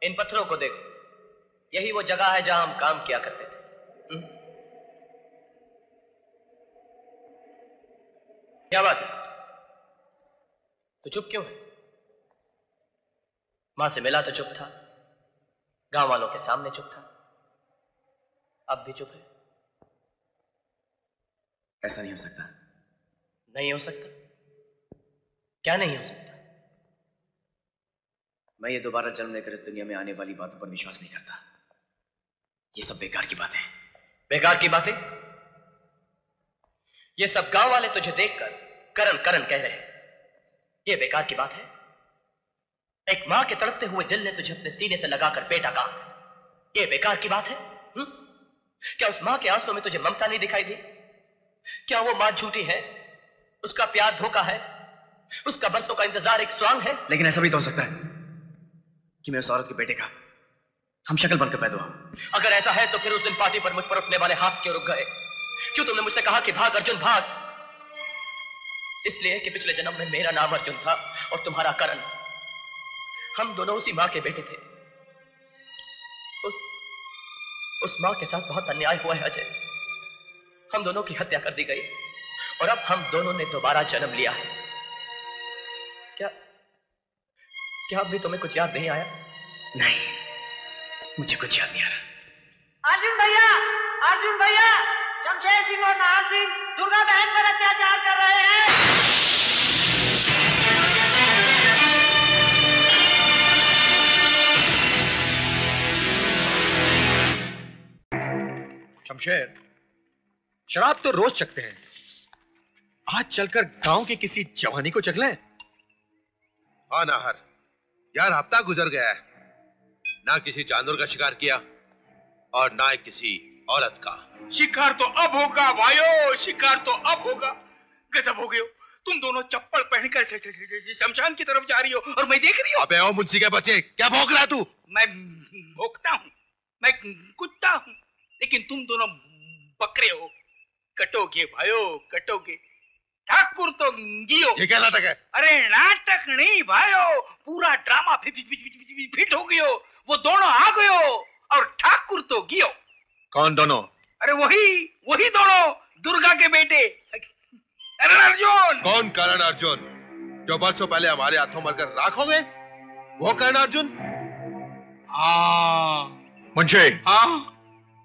इन पत्थरों को देखो, यही वो जगह है जहां हम काम किया करते थे। क्या बात है, तो चुप क्यों है? मां से मिला तो चुप था, गांव वालों के सामने चुप था, अब भी चुप है। ऐसा नहीं हो सकता। नहीं हो सकता? क्या नहीं हो सकता? मैं ये दोबारा जन्म लेकर इस दुनिया में आने वाली बातों पर विश्वास नहीं करता। ये सब बेकार की बातें। बेकार की बातें? ये सब गांव वाले तुझे देखकर करन करन कह रहे हैं, ये बेकार की बात है? एक मां के तड़पते हुए दिल ने तुझे अपने सीने से लगाकर बेटा कहा, ये बेकार की बात है? क्या उस मां के आंसुओं में तुझे ममता नहीं दिखाई दी? क्या वो मां झूठी है? उसका प्यार धोखा है? उसका बरसों का इंतजार एक स्वांग है? लेकिन ऐसा भी तो हो सकता है कि मैं उस औरत के बेटे का हम शक्ल बनकर पैदा हुआ। अगर ऐसा है तो फिर उस दिन पार्टी पर मुझ पर उठने वाले हाथ क्यों रुक गए? क्यों तुमने मुझसे कहा कि भाग अर्जुन भाग? इसलिए कि पिछले जन्म में मेरा नाम अर्जुन था और तुम्हारा करण। हम दोनों उसी मां के बेटे थे। उस मां के साथ बहुत अन्याय हुआ है अजय। हम दोनों की हत्या कर दी गई और अब हम दोनों ने दोबारा जन्म लिया है। क्या अब भी तुम्हें कुछ याद नहीं आया? नहीं, मुझे कुछ याद नहीं आ रहा। अर्जुन भैया, शमशेर सिंह और नाहर सिंह दुर्गा बहन पर अत्याचार कर रहे हैं। शमशेर, शराब तो रोज चखते हैं, आज चलकर गांव की किसी जवानी को चख लें। हाँ नाहर, यार हफ्ता गुजर गया है, ना किसी जानवर का शिकार किया और ना किसी औरत का। शिकार तो अब होगा भाइयों, शिकार तो अब होगा। गजब हो गए हो तुम दोनों, चप्पल पहनकर शमशान की तरफ जा रही हो और मैं देख रही हूँ। अबे ओ मुंशी के बच्चे, क्या भौंक रहा तू? मैं भौंकता हूँ, मैं कुत्ता हूँ, लेकिन तुम दोनों बकरे हो। कटोगे भाइयों, कटोगे। ठाकुर तो गियो। ये क्या नाटक है? अरे नाटक नहीं भाइयों, पूरा ड्रामा फिट हो गयो। वो दोनों आ गयो और ठाकुर तो गियो। कौन दोनों? अरे वही दोनों, दुर्गा के बेटे। करण अर्जुन। कौन करण अर्जुन? जो बरसों पहले हमारे हाथों मरकर राख हो गए, वो करण अर्जुन? हाँ मुंशी, हाँ,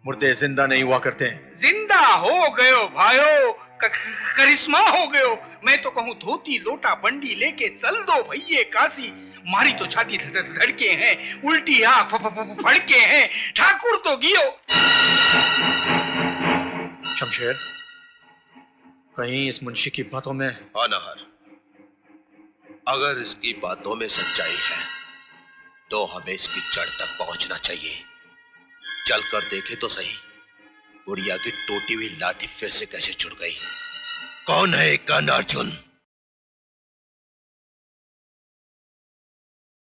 मुर्दे जिंदा नहीं हुआ करते। जिंदा हो गयो भाइयों, करिश्मा हो गयो। मैं तो कहूँ धोती लोटा बंडी लेके चल दो भैये काशी। मारी तो छाती धड़के हैं, उल्टी आंख फड़के हैं। ठाकुर तो गियो। शमशेर, कहीं इस मुंशी की बातों में? हाँ नाहर, अगर इसकी बातों में सच्चाई है तो हमें इसकी जड़ तक पहुंचना चाहिए। चलकर देखे तो सही, बुढ़िया की टूटी हुई लाठी फिर से कैसे जुड़ गई। कौन है कर्ण अर्जुन?